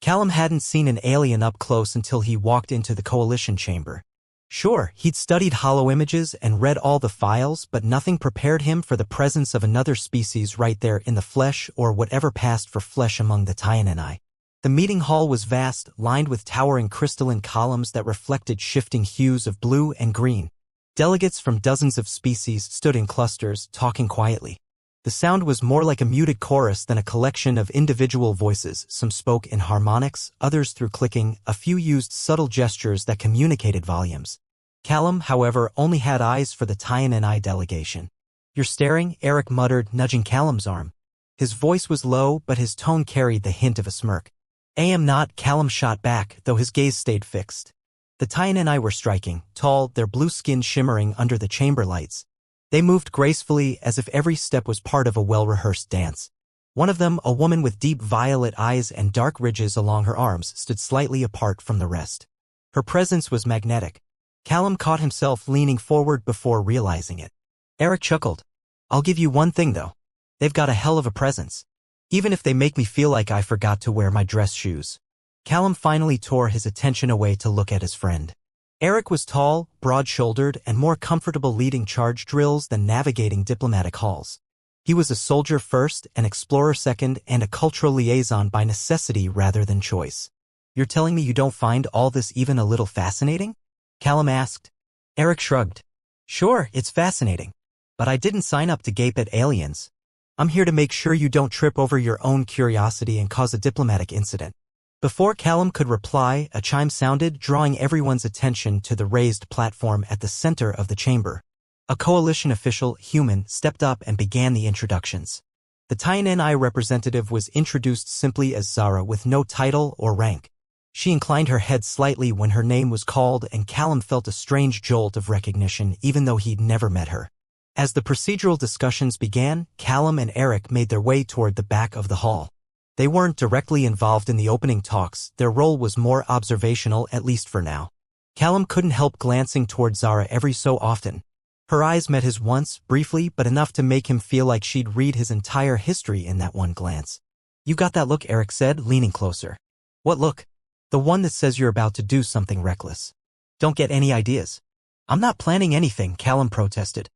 Callum hadn't seen an alien up close until he walked into the Coalition chamber. Sure, he'd studied hollow images and read all the files, but nothing prepared him for the presence of another species right there in the flesh or whatever passed for flesh among the Taiyanenai. The meeting hall was vast, lined with towering crystalline columns that reflected shifting hues of blue and green. Delegates from dozens of species stood in clusters, talking quietly. The sound was more like a muted chorus than a collection of individual voices. Some spoke in harmonics, others through clicking, a few used subtle gestures that communicated volumes. Callum, however, only had eyes for the Taiyanenai delegation. "You're staring," Eric muttered, nudging Callum's arm. His voice was low, but his tone carried the hint of a smirk. "I am not," Callum shot back, though his gaze stayed fixed. The Taiyanenai were striking, tall, their blue skin shimmering under the chamber lights. They moved gracefully as if every step was part of a well-rehearsed dance. One of them, a woman with deep violet eyes and dark ridges along her arms, stood slightly apart from the rest. Her presence was magnetic. Callum caught himself leaning forward before realizing it. Eric chuckled. "I'll give you one thing, though. They've got a hell of a presence. Even if they make me feel like I forgot to wear my dress shoes." Callum finally tore his attention away to look at his friend. Eric was tall, broad-shouldered, and more comfortable leading charge drills than navigating diplomatic halls. He was a soldier first, an explorer second, and a cultural liaison by necessity rather than choice. "You're telling me you don't find all this even a little fascinating?" Callum asked. Eric shrugged. "Sure, it's fascinating. But I didn't sign up to gape at aliens. I'm here to make sure you don't trip over your own curiosity and cause a diplomatic incident." Before Callum could reply, a chime sounded, drawing everyone's attention to the raised platform at the center of the chamber. A coalition official, human, stepped up and began the introductions. The Taiyanenai representative was introduced simply as Zara with no title or rank. She inclined her head slightly when her name was called, and Callum felt a strange jolt of recognition even though he'd never met her. As the procedural discussions began, Callum and Eric made their way toward the back of the hall. They weren't directly involved in the opening talks, their role was more observational, at least for now. Callum couldn't help glancing toward Zara every so often. Her eyes met his once, briefly, but enough to make him feel like she'd read his entire history in that one glance. "You got that look," Eric said, leaning closer. "What look?" "The one that says you're about to do something reckless." "Don't get any ideas." "I'm not planning anything," Callum protested.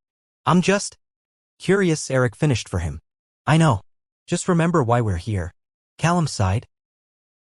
"I'm just curious," Eric finished for him. "I know. Just remember why we're here." Callum sighed.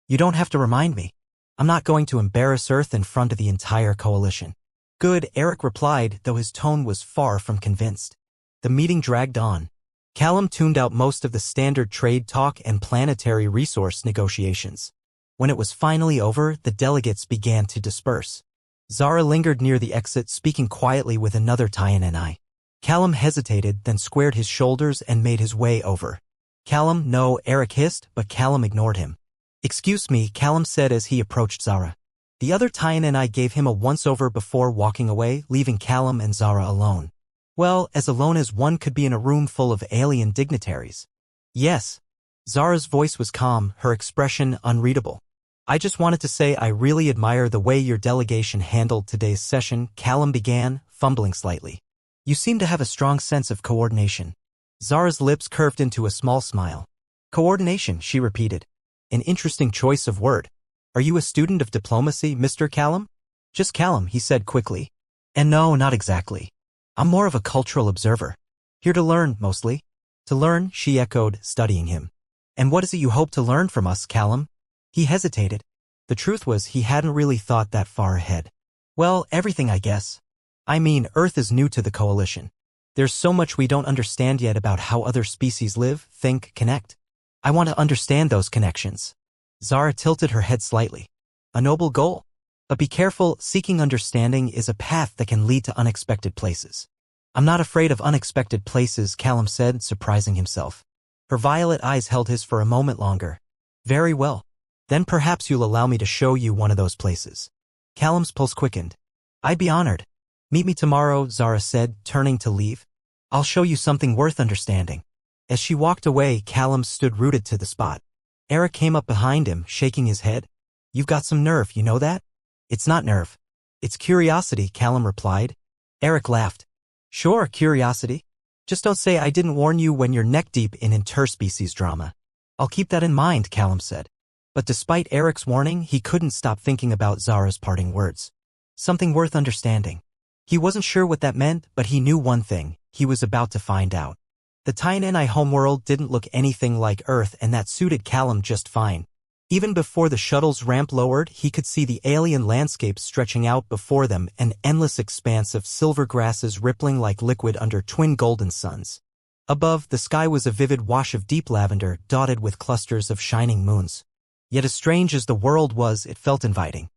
"You don't have to remind me. I'm not going to embarrass Earth in front of the entire coalition." "Good," Eric replied, though his tone was far from convinced. The meeting dragged on. Callum tuned out most of the standard trade talk and planetary resource negotiations. When it was finally over, the delegates began to disperse. Zara lingered near the exit, speaking quietly with another Taiyanenai. Callum hesitated, then squared his shoulders and made his way over. "Callum, no," Eric hissed, but Callum ignored him. "Excuse me," Callum said as he approached Zara. The other Taiyanenai gave him a once-over before walking away, leaving Callum and Zara alone. Well, as alone as one could be in a room full of alien dignitaries. "Yes." Zara's voice was calm, her expression unreadable. "I just wanted to say I really admire the way your delegation handled today's session," Callum began, fumbling slightly. "You seem to have a strong sense of coordination." Zara's lips curved into a small smile. "Coordination," she repeated. "An interesting choice of word. Are you a student of diplomacy, Mr. Callum?" "Just Callum," he said quickly. "And no, not exactly. I'm more of a cultural observer. Here to learn, mostly." "To learn," she echoed, studying him. "And what is it you hope to learn from us, Callum?" He hesitated. The truth was he hadn't really thought that far ahead. "Well, everything, I guess. I mean, Earth is new to the coalition. There's so much we don't understand yet about how other species live, think, connect. I want to understand those connections." Zara tilted her head slightly. "A noble goal. But be careful, seeking understanding is a path that can lead to unexpected places." "I'm not afraid of unexpected places," Callum said, surprising himself. Her violet eyes held his for a moment longer. "Very well. Then perhaps you'll allow me to show you one of those places." Callum's pulse quickened. "I'd be honored." "Meet me tomorrow," Zara said, turning to leave. "I'll show you something worth understanding." As she walked away, Callum stood rooted to the spot. Eric came up behind him, shaking his head. "You've got some nerve, you know that?" "It's not nerve. It's curiosity," Callum replied. Eric laughed. "Sure, curiosity. Just don't say I didn't warn you when you're neck-deep in interspecies drama." "I'll keep that in mind," Callum said. But despite Eric's warning, he couldn't stop thinking about Zara's parting words. Something worth understanding. He wasn't sure what that meant, but he knew one thing: he was about to find out. The Tainan homeworld didn't look anything like Earth, and that suited Callum just fine. Even before the shuttle's ramp lowered, he could see the alien landscape stretching out before them, an endless expanse of silver grasses rippling like liquid under twin golden suns. Above, the sky was a vivid wash of deep lavender, dotted with clusters of shining moons. Yet as strange as the world was, it felt inviting.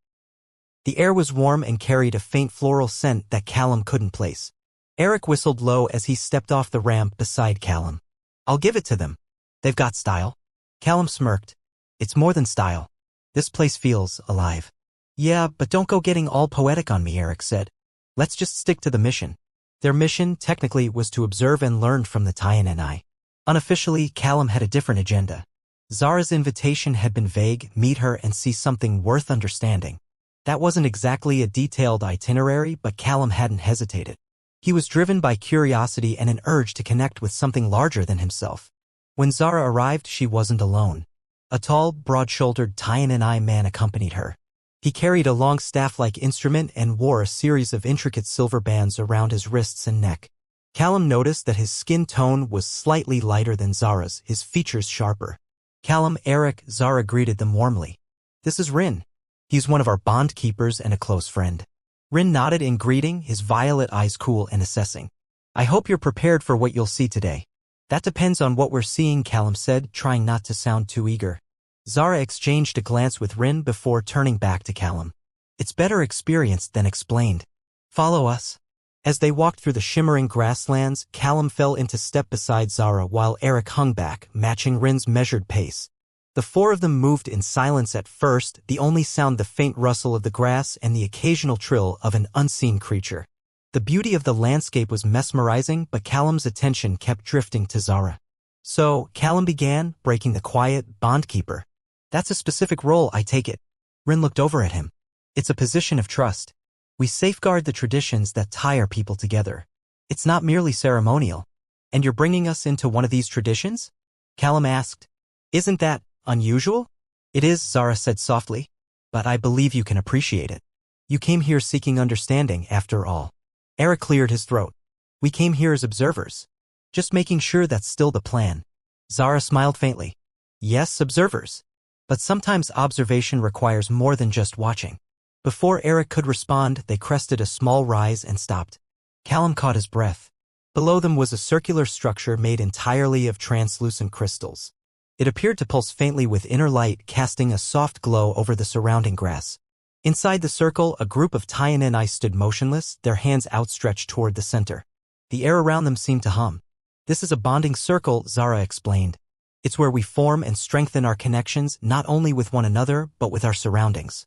The air was warm and carried a faint floral scent that Callum couldn't place. Eric whistled low as he stepped off the ramp beside Callum. "I'll give it to them. They've got style." Callum smirked. "It's more than style. This place feels alive." "Yeah, but don't go getting all poetic on me," Eric said. "Let's just stick to the mission." Their mission, technically, was to observe and learn from the Tainan. Unofficially, Callum had a different agenda. Zara's invitation had been vague: meet her and see something worth understanding. That wasn't exactly a detailed itinerary, but Callum hadn't hesitated. He was driven by curiosity and an urge to connect with something larger than himself. When Zara arrived, she wasn't alone. A tall, broad-shouldered Tainan man accompanied her. He carried a long staff-like instrument and wore a series of intricate silver bands around his wrists and neck. Callum noticed that his skin tone was slightly lighter than Zara's, his features sharper. Callum, Eric, Zara greeted them warmly. "This is Rin. He's one of our bond keepers and a close friend." Rin nodded in greeting, his violet eyes cool and assessing. "I hope you're prepared for what you'll see today." "That depends on what we're seeing," Callum said, trying not to sound too eager. Zara exchanged a glance with Rin before turning back to Callum. "It's better experienced than explained. Follow us." As they walked through the shimmering grasslands, Callum fell into step beside Zara while Eric hung back, matching Rin's measured pace. The four of them moved in silence at first, the only sound the faint rustle of the grass and the occasional trill of an unseen creature. The beauty of the landscape was mesmerizing, but Callum's attention kept drifting to Zara. "So," Callum began, breaking the quiet, bond keeper. "That's a specific role, I take it." Rin looked over at him. "It's a position of trust. We safeguard the traditions that tie our people together. It's not merely ceremonial." "And you're bringing us into one of these traditions?" Callum asked. "Isn't that unusual?" "It is," Zara said softly. "But I believe you can appreciate it. You came here seeking understanding, after all." Eric cleared his throat. "We came here as observers. Just making sure that's still the plan." Zara smiled faintly. "Yes, observers. But sometimes observation requires more than just watching." Before Eric could respond, they crested a small rise and stopped. Callum caught his breath. Below them was a circular structure made entirely of translucent crystals. It appeared to pulse faintly with inner light, casting a soft glow over the surrounding grass. Inside the circle, a group of Tainan stood motionless, their hands outstretched toward the center. The air around them seemed to hum. "This is a bonding circle," Zara explained. "It's where we form and strengthen our connections, not only with one another, but with our surroundings.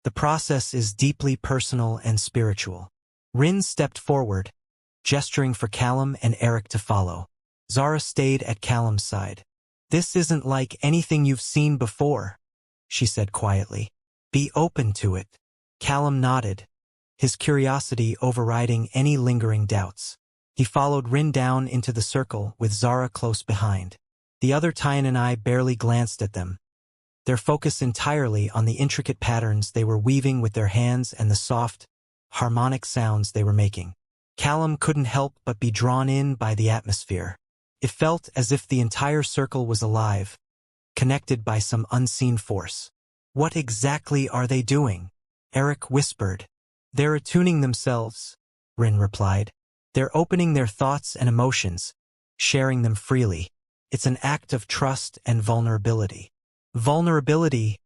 The process is deeply personal and spiritual." Rin stepped forward, gesturing for Callum and Eric to follow. Zara stayed at Callum's side. "This isn't like anything you've seen before," she said quietly. "Be open to it." Callum nodded, his curiosity overriding any lingering doubts. He followed Rin down into the circle, with Zara close behind. The other Tainan barely glanced at them, their focus entirely on the intricate patterns they were weaving with their hands and the soft, harmonic sounds they were making. Callum couldn't help but be drawn in by the atmosphere. It felt as if the entire circle was alive, connected by some unseen force. "What exactly are they doing?" Eric whispered. "They're attuning themselves," Rin replied. "They're opening their thoughts and emotions, sharing them freely. It's an act of trust and vulnerability." "Vulnerability,"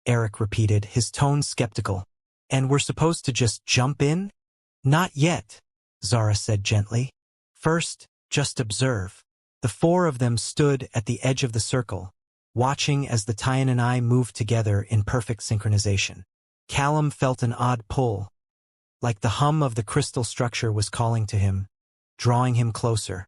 Eric repeated, his tone skeptical. "And we're supposed to just jump in?" "Not yet," Zara said gently. "First, just observe." The four of them stood at the edge of the circle, watching as the Tainan moved together in perfect synchronization. Callum felt an odd pull, like the hum of the crystal structure was calling to him, drawing him closer.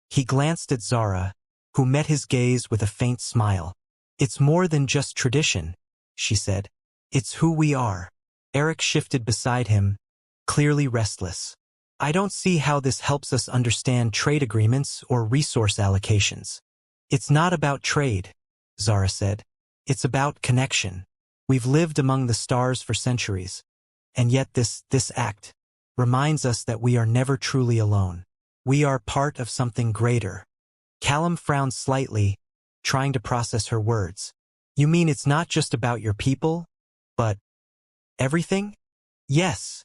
He glanced at Zara, who met his gaze with a faint smile. "It's more than just tradition," she said. "It's who we are." Eric shifted beside him, clearly restless. "I don't see how this helps us understand trade agreements or resource allocations." "It's not about trade," Zara said. It's about connection. We've lived among the stars for centuries, and yet this act reminds us that we are never truly alone. We are part of something greater. Callum frowned slightly, trying to process her words. You mean it's not just about your people, but everything? Yes,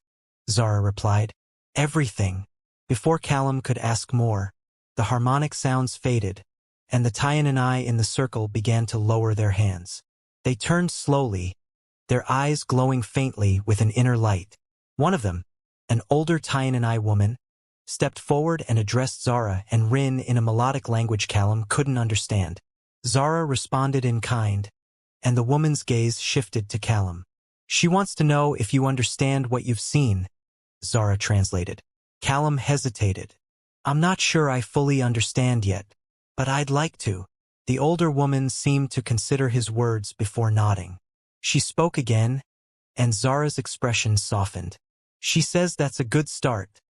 Zara replied. Everything. Before Callum could ask more, the harmonic sounds faded, and the Tyenanai in the circle began to lower their hands. They turned slowly, their eyes glowing faintly with an inner light. One of them, an older Tyenanai woman, stepped forward and addressed Zara and Rin in a melodic language Callum couldn't understand. Zara responded in kind, and the woman's gaze shifted to Callum. She wants to know if you understand what you've seen, Zara translated. Callum hesitated. I'm not sure I fully understand yet, but I'd like to. The older woman seemed to consider his words before nodding. She spoke again, and Zara's expression softened. She says that's a good start,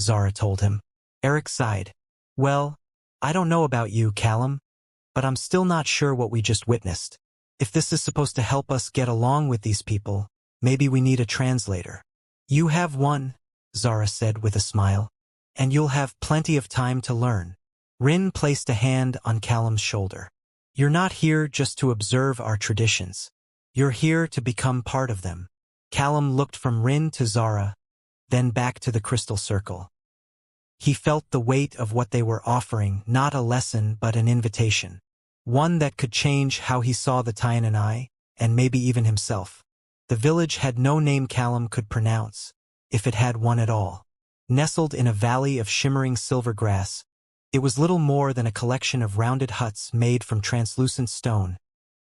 Zara told him. Eric sighed. Well, I don't know about you, Callum, but I'm still not sure what we just witnessed. If this is supposed to help us get along with these people, maybe we need a translator. You have one, Zara said with a smile, and you'll have plenty of time to learn. Rin placed a hand on Callum's shoulder. You're not here just to observe our traditions. You're here to become part of them. Callum looked from Rin to Zara, then back to the crystal circle. He felt the weight of what they were offering, not a lesson but an invitation. One that could change how he saw the Tyenanai, and maybe even himself. The village had no name Callum could pronounce, if it had one at all. Nestled in a valley of shimmering silver grass, it was little more than a collection of rounded huts made from translucent stone,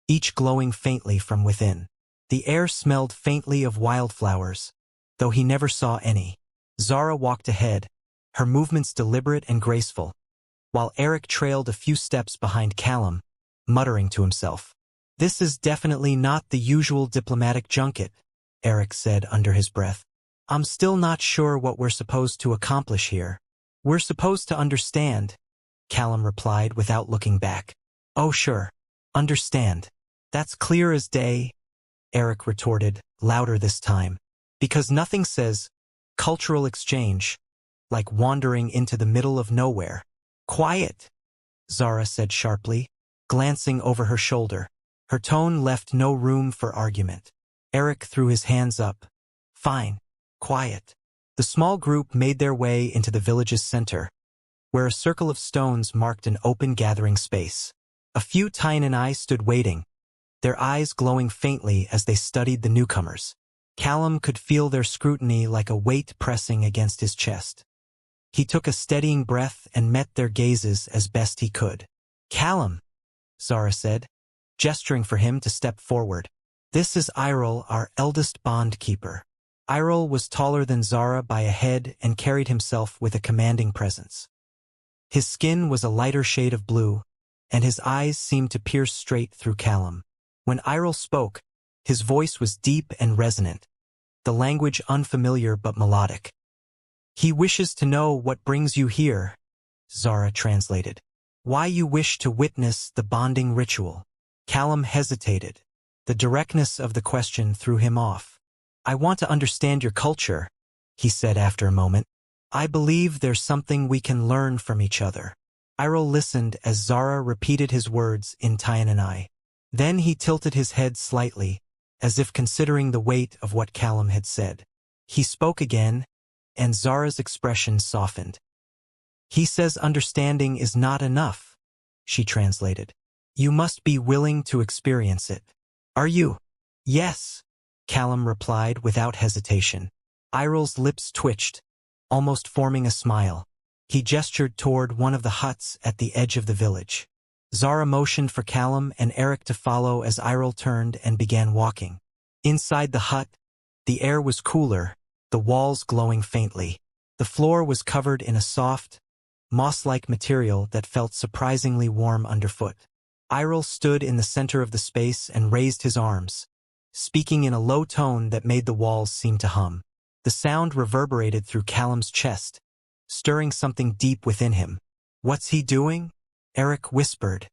each glowing faintly from within. The air smelled faintly of wildflowers, though he never saw any. Zara walked ahead, her movements deliberate and graceful, while Eric trailed a few steps behind Callum, muttering to himself. This is definitely not the usual diplomatic junket, Eric said under his breath. I'm still not sure what we're supposed to accomplish here. We're supposed to understand, Callum replied without looking back. Oh sure, understand. That's clear as day, Eric retorted, louder this time. Because nothing says cultural exchange like wandering into the middle of nowhere. Quiet, Zara said sharply, glancing over her shoulder. Her tone left no room for argument. Eric threw his hands up. Fine, quiet. The small group made their way into the village's center, where a circle of stones marked an open gathering space. A few Tyenanai stood waiting, their eyes glowing faintly as they studied the newcomers. Callum could feel their scrutiny like a weight pressing against his chest. He took a steadying breath and met their gazes as best he could. Callum, Zara said, gesturing for him to step forward. This is Irol, our eldest bond keeper. Irol was taller than Zara by a head and carried himself with a commanding presence. His skin was a lighter shade of blue, and his eyes seemed to pierce straight through Callum. When Irol spoke, his voice was deep and resonant, the language unfamiliar but melodic. He wishes to know what brings you here, Zara translated. Why you wish to witness the bonding ritual. Callum hesitated. The directness of the question threw him off. I want to understand your culture, he said after a moment. I believe there's something we can learn from each other. Irol listened as Zara repeated his words in Tyenanai. Then he tilted his head slightly, as if considering the weight of what Callum had said. He spoke again, and Zara's expression softened. He says understanding is not enough, she translated. You must be willing to experience it. Are you? Yes, Callum replied without hesitation. Irol's lips twitched, almost forming a smile. He gestured toward one of the huts at the edge of the village. Zara motioned for Callum and Eric to follow as Irol turned and began walking. Inside the hut, the air was cooler, the walls glowing faintly. The floor was covered in a soft, moss-like material that felt surprisingly warm underfoot. Irol stood in the center of the space and raised his arms, speaking in a low tone that made the walls seem to hum. The sound reverberated through Callum's chest, stirring something deep within him. What's he doing? Eric whispered.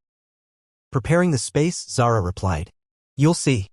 Preparing the space, Zara replied. You'll see.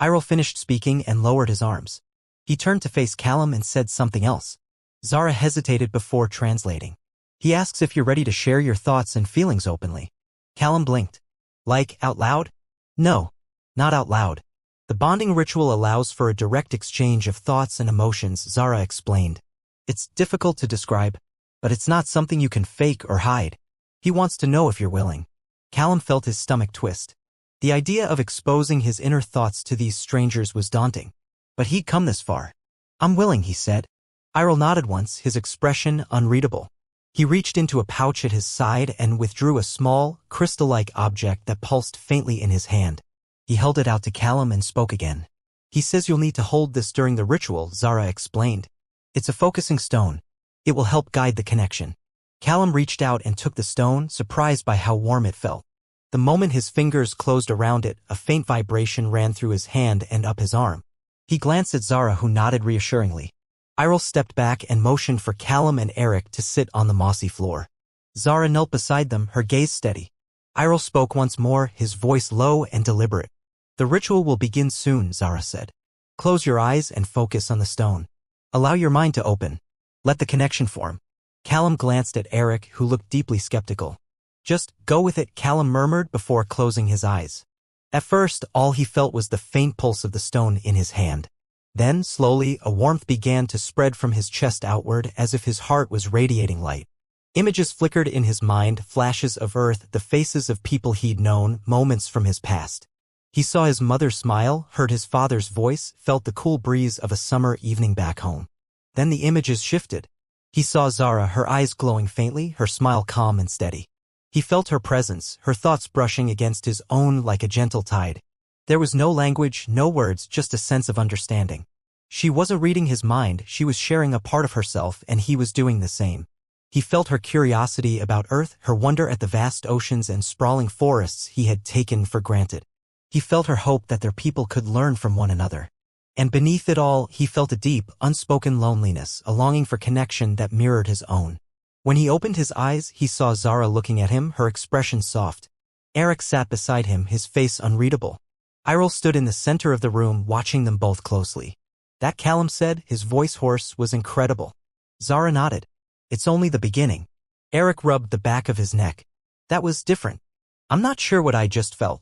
Iroh finished speaking and lowered his arms. He turned to face Callum and said something else. Zara hesitated before translating. He asks if you're ready to share your thoughts and feelings openly. Callum blinked. Like, out loud? No, not out loud. The bonding ritual allows for a direct exchange of thoughts and emotions, Zara explained. It's difficult to describe, but it's not something you can fake or hide. He wants to know if you're willing. Callum felt his stomach twist. The idea of exposing his inner thoughts to these strangers was daunting. But he'd come this far. I'm willing, he said. Iroh nodded once, his expression unreadable. He reached into a pouch at his side and withdrew a small, crystal-like object that pulsed faintly in his hand. He held it out to Callum and spoke again. He says you'll need to hold this during the ritual, Zara explained. It's a focusing stone. It will help guide the connection. Callum reached out and took the stone, surprised by how warm it felt. The moment his fingers closed around it, a faint vibration ran through his hand and up his arm. He glanced at Zara, who nodded reassuringly. Iroh stepped back and motioned for Callum and Eric to sit on the mossy floor. Zara knelt beside them, her gaze steady. Iroh spoke once more, his voice low and deliberate. The ritual will begin soon, Zara said. Close your eyes and focus on the stone. Allow your mind to open. Let the connection form. Callum glanced at Eric, who looked deeply skeptical. Just go with it, Callum murmured before closing his eyes. At first, all he felt was the faint pulse of the stone in his hand. Then, slowly, a warmth began to spread from his chest outward as if his heart was radiating light. Images flickered in his mind, flashes of earth, the faces of people he'd known, moments from his past. He saw his mother smile, heard his father's voice, felt the cool breeze of a summer evening back home. Then the images shifted. He saw Zara, her eyes glowing faintly, her smile calm and steady. He felt her presence, her thoughts brushing against his own like a gentle tide. There was no language, no words, just a sense of understanding. She wasn't reading his mind, she was sharing a part of herself, and he was doing the same. He felt her curiosity about Earth, her wonder at the vast oceans and sprawling forests he had taken for granted. He felt her hope that their people could learn from one another. And beneath it all, he felt a deep, unspoken loneliness, a longing for connection that mirrored his own. When he opened his eyes, he saw Zara looking at him, her expression soft. Eric sat beside him, his face unreadable. Iroh stood in the center of the room, watching them both closely. That, Callum said, his voice hoarse, was incredible. Zara nodded. It's only the beginning. Eric rubbed the back of his neck. That was different. I'm not sure what I just felt.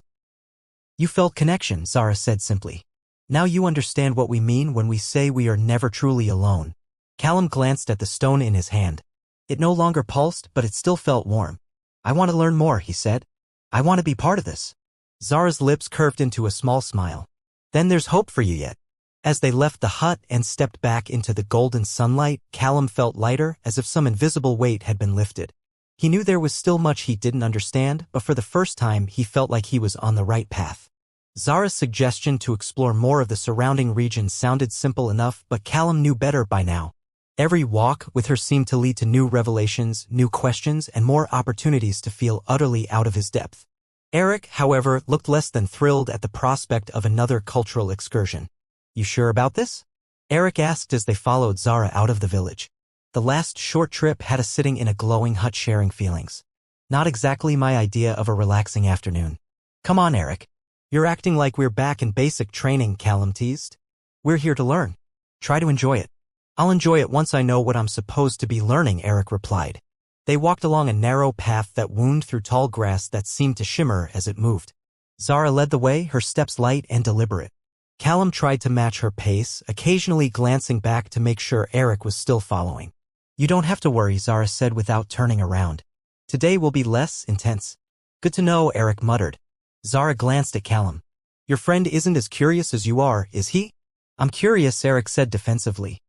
You felt connection, Zara said simply. Now you understand what we mean when we say we are never truly alone. Callum glanced at the stone in his hand. It no longer pulsed, but it still felt warm. I want to learn more, he said. I want to be part of this. Zara's lips curved into a small smile. Then there's hope for you yet. As they left the hut and stepped back into the golden sunlight, Callum felt lighter, as if some invisible weight had been lifted. He knew there was still much he didn't understand, but for the first time he felt like he was on the right path. Zara's suggestion to explore more of the surrounding region sounded simple enough, but Callum knew better by now. Every walk with her seemed to lead to new revelations, new questions, and more opportunities to feel utterly out of his depth. Eric, however, looked less than thrilled at the prospect of another cultural excursion. You sure about this? Eric asked as they followed Zara out of the village. The last short trip had us sitting in a glowing hut sharing feelings. Not exactly my idea of a relaxing afternoon. Come on, Eric. You're acting like we're back in basic training, Callum teased. We're here to learn. Try to enjoy it. I'll enjoy it once I know what I'm supposed to be learning, Eric replied. They walked along a narrow path that wound through tall grass that seemed to shimmer as it moved. Zara led the way, her steps light and deliberate. Callum tried to match her pace, occasionally glancing back to make sure Eric was still following. You don't have to worry, Zara said without turning around. Today will be less intense. Good to know, Eric muttered. Zara glanced at Callum. Your friend isn't as curious as you are, is he? I'm curious, Eric said defensively.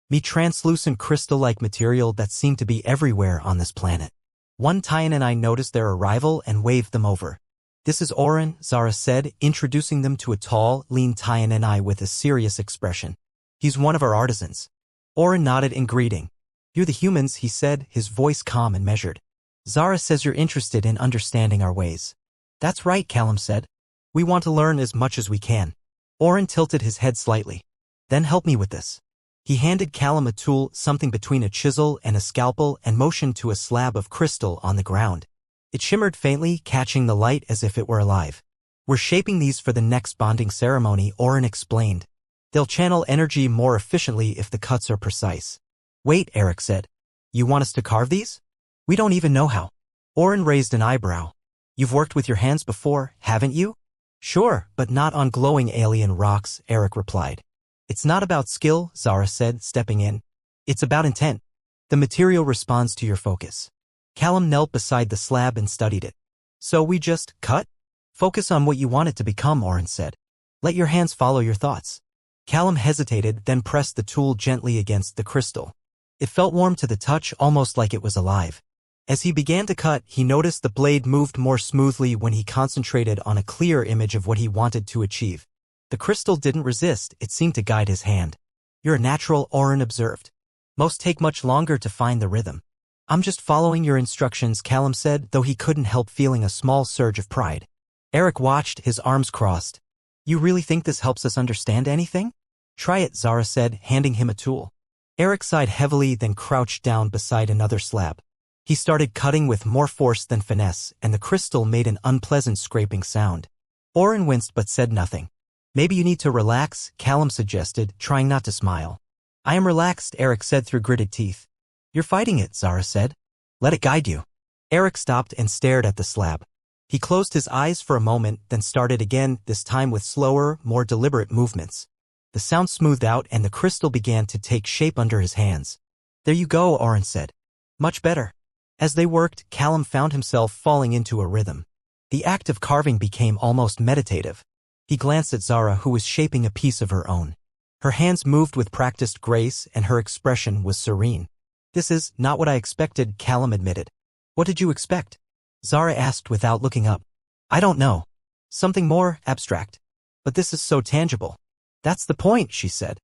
Me translucent crystal-like material that seemed to be everywhere on this planet. One Taiyan and I noticed their arrival and waved them over. This is Oren, Zara said, introducing them to a tall, lean Taiyan and I with a serious expression. He's one of our artisans. Oren nodded in greeting. You're the humans, he said, his voice calm and measured. Zara says you're interested in understanding our ways. That's right, Callum said. We want to learn as much as we can. Oren tilted his head slightly. Then help me with this. He handed Callum a tool, something between a chisel and a scalpel, and motioned to a slab of crystal on the ground. It shimmered faintly, catching the light as if it were alive. We're shaping these for the next bonding ceremony, Oren explained. They'll channel energy more efficiently if the cuts are precise. Wait, Eric said. You want us to carve these? We don't even know how. Oren raised an eyebrow. You've worked with your hands before, haven't you? Sure, but not on glowing alien rocks, Eric replied. It's not about skill, Zara said, stepping in. It's about intent. The material responds to your focus. Callum knelt beside the slab and studied it. So we just cut? Focus on what you want it to become, Oren said. Let your hands follow your thoughts. Callum hesitated, then pressed the tool gently against the crystal. It felt warm to the touch, almost like it was alive. As he began to cut, he noticed the blade moved more smoothly when he concentrated on a clear image of what he wanted to achieve. The crystal didn't resist, it seemed to guide his hand. You're a natural, Oren observed. Most take much longer to find the rhythm. I'm just following your instructions, Callum said, though he couldn't help feeling a small surge of pride. Eric watched, his arms crossed. You really think this helps us understand anything? Try it, Zara said, handing him a tool. Eric sighed heavily, then crouched down beside another slab. He started cutting with more force than finesse, and the crystal made an unpleasant scraping sound. Oren winced but said nothing. Maybe you need to relax, Callum suggested, trying not to smile. I am relaxed, Eric said through gritted teeth. You're fighting it, Zara said. Let it guide you. Eric stopped and stared at the slab. He closed his eyes for a moment, then started again, this time with slower, more deliberate movements. The sound smoothed out and the crystal began to take shape under his hands. There you go, Oren said. Much better. As they worked, Callum found himself falling into a rhythm. The act of carving became almost meditative. He glanced at Zara, who was shaping a piece of her own. Her hands moved with practiced grace and her expression was serene. This is not what I expected, Callum admitted. What did you expect? Zara asked without looking up. I don't know. Something more abstract. But this is so tangible. That's the point, she said.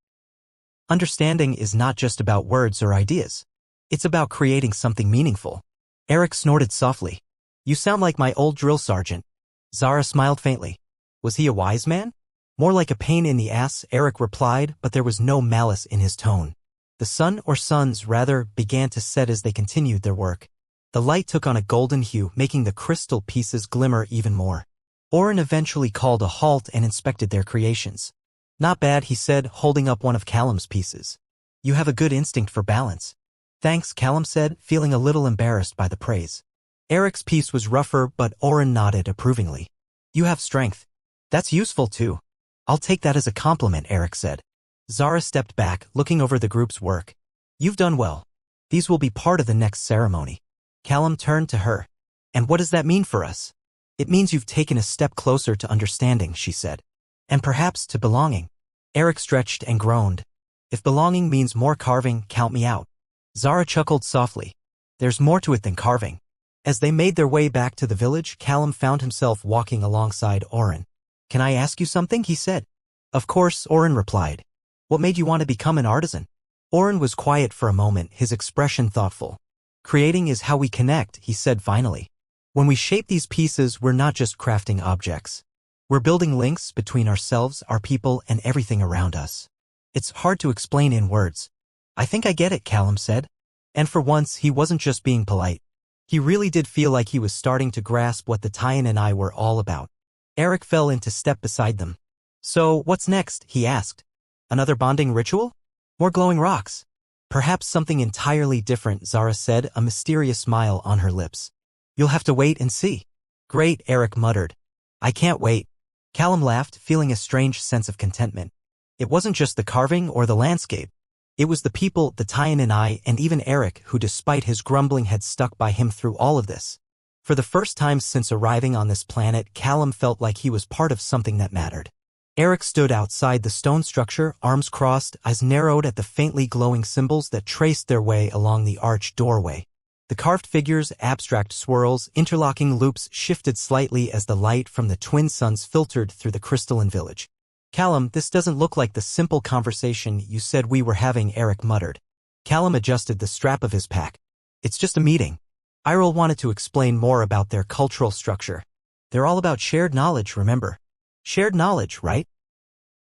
Understanding is not just about words or ideas. It's about creating something meaningful. Eric snorted softly. You sound like my old drill sergeant. Zara smiled faintly. Was he a wise man? More like a pain in the ass, Eric replied, but there was no malice in his tone. The sun, or suns rather, began to set as they continued their work. The light took on a golden hue, making the crystal pieces glimmer even more. Oren eventually called a halt and inspected their creations. Not bad, he said, holding up one of Callum's pieces. You have a good instinct for balance. Thanks, Callum said, feeling a little embarrassed by the praise. Eric's piece was rougher, but Oren nodded approvingly. You have strength. That's useful too. I'll take that as a compliment, Eric said. Zara stepped back, looking over the group's work. You've done well. These will be part of the next ceremony. Callum turned to her. And what does that mean for us? It means you've taken a step closer to understanding, she said. And perhaps to belonging. Eric stretched and groaned. If belonging means more carving, count me out. Zara chuckled softly. There's more to it than carving. As they made their way back to the village, Callum found himself walking alongside Oren. Can I ask you something? He said. Of course, Oren replied. What made you want to become an artisan? Oren was quiet for a moment, his expression thoughtful. Creating is how we connect, he said finally. When we shape these pieces, we're not just crafting objects. We're building links between ourselves, our people, and everything around us. It's hard to explain in words. I think I get it, Callum said. And for once, he wasn't just being polite. He really did feel like he was starting to grasp what the Taiyan and I were all about. Eric fell into step beside them. So, what's next? He asked. Another bonding ritual? More glowing rocks? Perhaps something entirely different, Zara said, a mysterious smile on her lips. You'll have to wait and see. Great, Eric muttered. I can't wait. Callum laughed, feeling a strange sense of contentment. It wasn't just the carving or the landscape. It was the people, the Taiyan and I, and even Eric, who despite his grumbling had stuck by him through all of this. For the first time since arriving on this planet, Callum felt like he was part of something that mattered. Eric stood outside the stone structure, arms crossed, eyes narrowed at the faintly glowing symbols that traced their way along the arched doorway. The carved figures, abstract swirls, interlocking loops shifted slightly as the light from the twin suns filtered through the crystalline village. Callum, this doesn't look like the simple conversation you said we were having, Eric muttered. Callum adjusted the strap of his pack. It's just a meeting. Iril wanted to explain more about their cultural structure. They're all about shared knowledge, remember? Shared knowledge, right?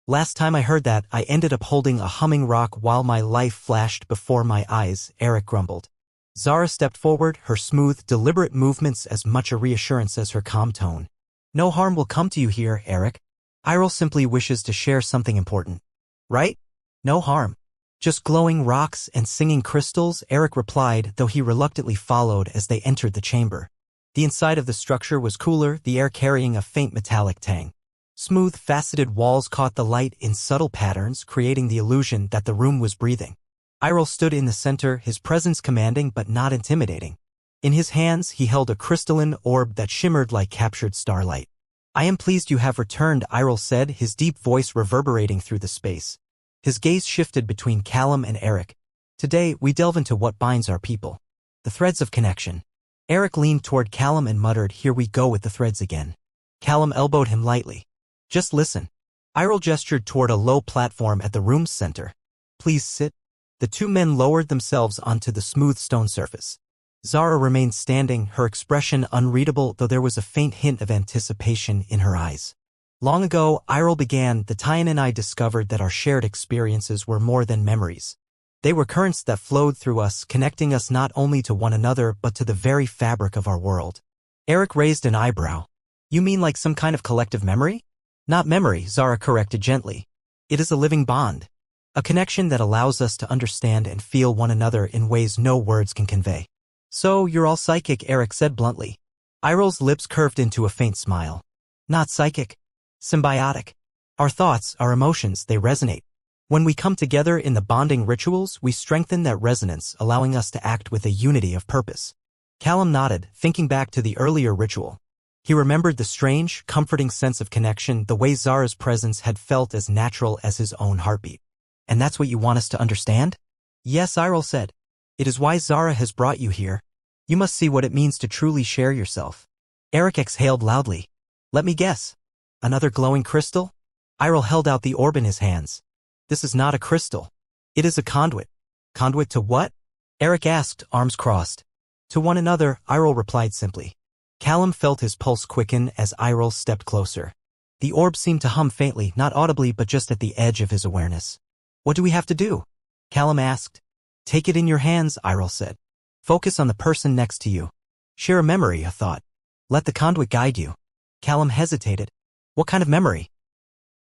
Last time I heard that, I ended up holding a humming rock while my life flashed before my eyes, Eric grumbled. Zara stepped forward, her smooth, deliberate movements as much a reassurance as her calm tone. No harm will come to you here, Eric. Iroh simply wishes to share something important. Right? No harm. Just glowing rocks and singing crystals, Eric replied, though he reluctantly followed as they entered the chamber. The inside of the structure was cooler, the air carrying a faint metallic tang. Smooth, faceted walls caught the light in subtle patterns, creating the illusion that the room was breathing. Iroh stood in the center, his presence commanding but not intimidating. In his hands, he held a crystalline orb that shimmered like captured starlight. I am pleased you have returned, Iroh said, his deep voice reverberating through the space. His gaze shifted between Callum and Eric. Today, we delve into what binds our people. The threads of connection. Eric leaned toward Callum and muttered, "Here we go with the threads again." Callum elbowed him lightly. "Just listen." Iroh gestured toward a low platform at the room's center. "Please sit." The two men lowered themselves onto the smooth stone surface. Zara remained standing, her expression unreadable, though there was a faint hint of anticipation in her eyes. Long ago, Iroh began, the Taiyan and I discovered that our shared experiences were more than memories. They were currents that flowed through us, connecting us not only to one another but to the very fabric of our world. Eric raised an eyebrow. "You mean like some kind of collective memory?" "Not memory," Zara corrected gently. "It is a living bond. A connection that allows us to understand and feel one another in ways no words can convey." "So, you're all psychic," Eric said bluntly. Iroh's lips curved into a faint smile. "Not psychic. Symbiotic. Our thoughts, our emotions, they resonate. When we come together in the bonding rituals, we strengthen that resonance, allowing us to act with a unity of purpose." Callum nodded, thinking back to the earlier ritual. He remembered the strange, comforting sense of connection, the way Zara's presence had felt as natural as his own heartbeat. "And that's what you want us to understand?" "Yes," Iroh said. "It is why Zara has brought you here. You must see what it means to truly share yourself." Eric exhaled loudly. "Let me guess. Another glowing crystal?" Iroh held out the orb in his hands. "This is not a crystal. It is a conduit." "Conduit to what?" Eric asked, arms crossed. "To one another," Iroh replied simply. Callum felt his pulse quicken as Iroh stepped closer. The orb seemed to hum faintly, not audibly but just at the edge of his awareness. "What do we have to do?" Callum asked. "Take it in your hands," Iroh said. "Focus on the person next to you. Share a memory, a thought. Let the conduit guide you." Callum hesitated. "What kind of memory?"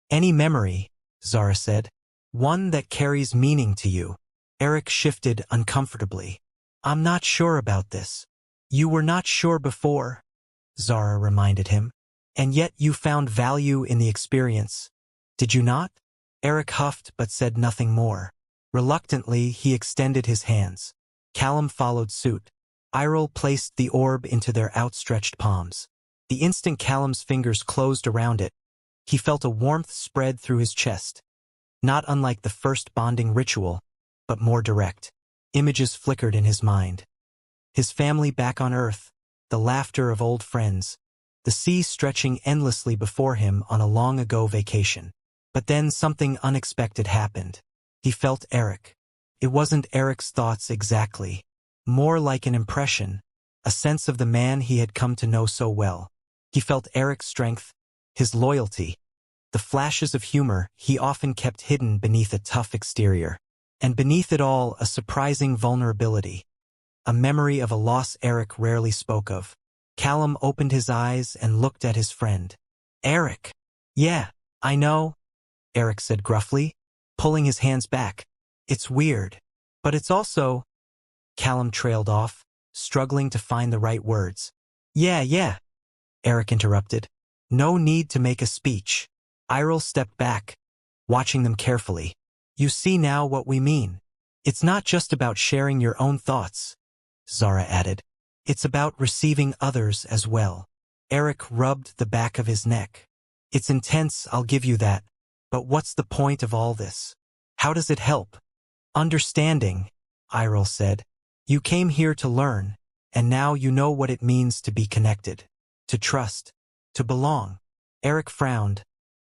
"Any memory," Zara said. "One that carries meaning to you." Eric shifted uncomfortably. "I'm not sure about this." "You were not sure before," Zara reminded him. "And yet you found value in the experience. Did you not?" Eric huffed but said nothing more. Reluctantly, he extended his hands. Callum followed suit. Iroh placed the orb into their outstretched palms. The instant Callum's fingers closed around it, he felt a warmth spread through his chest. Not unlike the first bonding ritual, but more direct. Images flickered in his mind. His family back on Earth, the laughter of old friends, the sea stretching endlessly before him on a long-ago vacation. But then something unexpected happened. He felt Eric. It wasn't Eric's thoughts exactly. More like an impression, a sense of the man he had come to know so well. He felt Eric's strength, his loyalty, the flashes of humor he often kept hidden beneath a tough exterior. And beneath it all, a surprising vulnerability. A memory of a loss Eric rarely spoke of. Callum opened his eyes and looked at his friend. "Eric." "Yeah, I know," Eric said gruffly, pulling his hands back. "It's weird. But it's also—" Callum trailed off, struggling to find the right words. Yeah, Eric interrupted. "No need to make a speech." Iroh stepped back, watching them carefully. "You see now what we mean. It's not just about sharing your own thoughts," Zara added. "It's about receiving others as well." Eric rubbed the back of his neck. "It's intense, I'll give you that. But what's the point of all this? How does it help?" "Understanding," Iroh said. "You came here to learn, and now you know what it means to be connected, to trust, to belong." Eric frowned,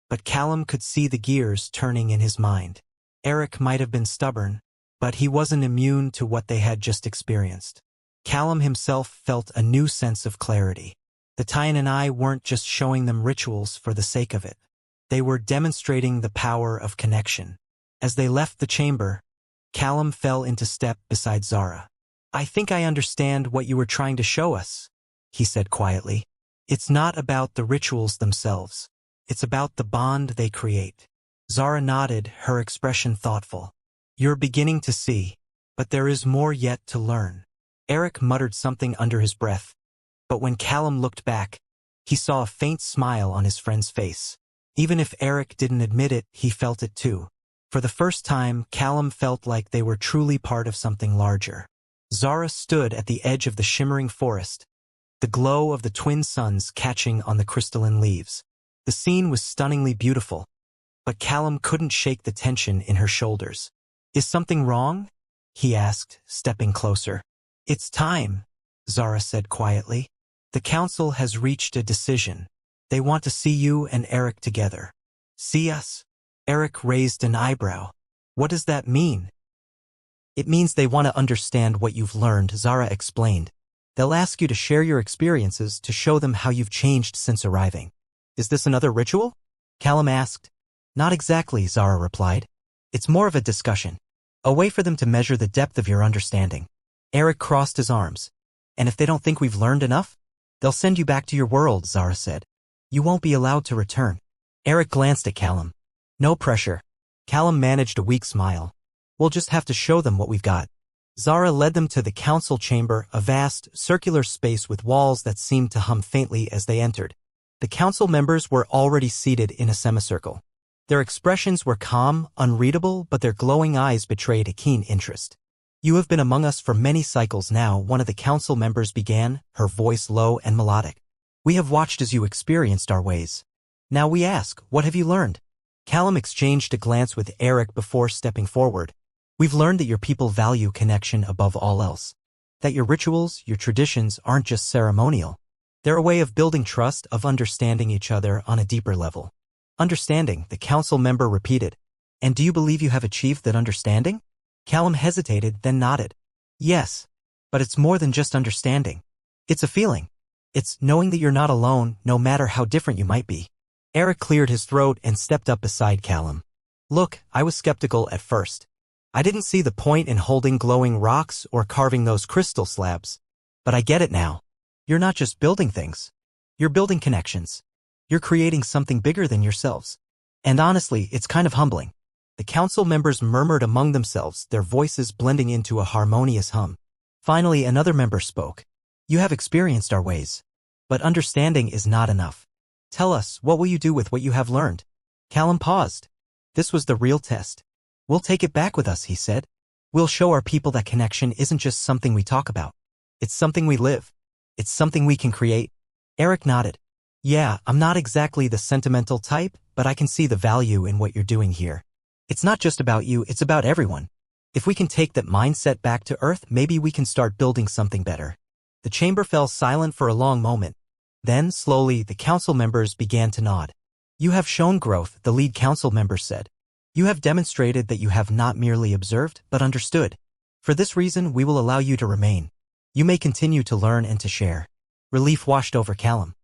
but Callum could see the gears turning in his mind. Eric might have been stubborn, but he wasn't immune to what they had just experienced. Callum himself felt a new sense of clarity. The Taiyan and I weren't just showing them rituals for the sake of it. They were demonstrating the power of connection. As they left the chamber, Callum fell into step beside Zara. "I think I understand what you were trying to show us," he said quietly. It's not about the rituals themselves. It's about the bond they create. Zara nodded, her expression thoughtful. You're beginning to see, but there is more yet to learn. Eric muttered something under his breath, but when Callum looked back, he saw a faint smile on his friend's face. Even if Eric didn't admit it, he felt it too. For the first time, Callum felt like they were truly part of something larger. Zara stood at the edge of the shimmering forest, the glow of the twin suns catching on the crystalline leaves. The scene was stunningly beautiful, but Callum couldn't shake the tension in her shoulders. Is something wrong? He asked, stepping closer. It's time, Zara said quietly. The council has reached a decision. They want to see you and Eric together. See us? Eric raised an eyebrow. What does that mean? It means they want to understand what you've learned, Zara explained. They'll ask you to share your experiences to show them how you've changed since arriving. Is this another ritual? Callum asked. Not exactly, Zara replied. It's more of a discussion. A way for them to measure the depth of your understanding. Eric crossed his arms. And if they don't think we've learned enough, they'll send you back to your world, Zara said. You won't be allowed to return. Eric glanced at Callum. No pressure. Callum managed a weak smile. We'll just have to show them what we've got. Zara led them to the council chamber, a vast, circular space with walls that seemed to hum faintly as they entered. The council members were already seated in a semicircle. Their expressions were calm, unreadable, but their glowing eyes betrayed a keen interest. You have been among us for many cycles now, one of the council members began, her voice low and melodic. We have watched as you experienced our ways. Now we ask, what have you learned? Callum exchanged a glance with Eric before stepping forward. We've learned that your people value connection above all else. That your rituals, your traditions aren't just ceremonial. They're a way of building trust, of understanding each other on a deeper level. Understanding, the council member repeated. And do you believe you have achieved that understanding? Callum hesitated, then nodded. Yes, but it's more than just understanding. It's a feeling. It's knowing that you're not alone, no matter how different you might be. Eric cleared his throat and stepped up beside Callum. Look, I was skeptical at first. I didn't see the point in holding glowing rocks or carving those crystal slabs. But I get it now. You're not just building things. You're building connections. You're creating something bigger than yourselves. And honestly, it's kind of humbling. The council members murmured among themselves, their voices blending into a harmonious hum. Finally, another member spoke. You have experienced our ways. But understanding is not enough. Tell us, what will you do with what you have learned? Callum paused. This was the real test. We'll take it back with us, he said. We'll show our people that connection isn't just something we talk about. It's something we live. It's something we can create. Eric nodded. Yeah, I'm not exactly the sentimental type, but I can see the value in what you're doing here. It's not just about you, it's about everyone. If we can take that mindset back to Earth, maybe we can start building something better. The chamber fell silent for a long moment. Then, slowly, the council members began to nod. You have shown growth, the lead council member said. You have demonstrated that you have not merely observed, but understood. For this reason, we will allow you to remain. You may continue to learn and to share. Relief washed over Callum.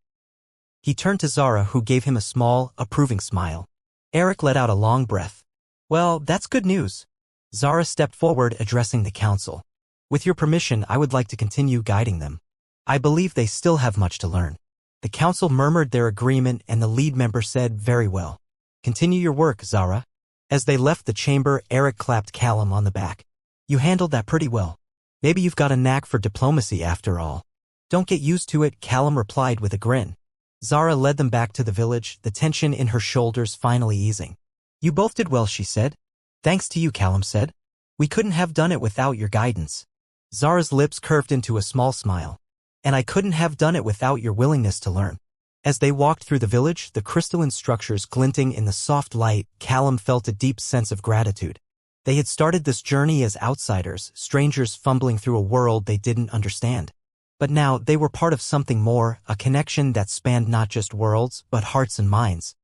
He turned to Zara, who gave him a small, approving smile. Eric let out a long breath. Well, that's good news. Zara stepped forward, addressing the council. With your permission, I would like to continue guiding them. I believe they still have much to learn. The council murmured their agreement, and the lead member said, very well. Continue your work, Zara. As they left the chamber, Eric clapped Callum on the back. You handled that pretty well. Maybe you've got a knack for diplomacy after all. Don't get used to it, Callum replied with a grin. Zara led them back to the village, the tension in her shoulders finally easing. You both did well, she said. Thanks to you, Callum said. We couldn't have done it without your guidance. Zara's lips curved into a small smile. And I couldn't have done it without your willingness to learn. As they walked through the village, the crystalline structures glinting in the soft light, Callum felt a deep sense of gratitude. They had started this journey as outsiders, strangers fumbling through a world they didn't understand. But now they were part of something more, a connection that spanned not just worlds, but hearts and minds.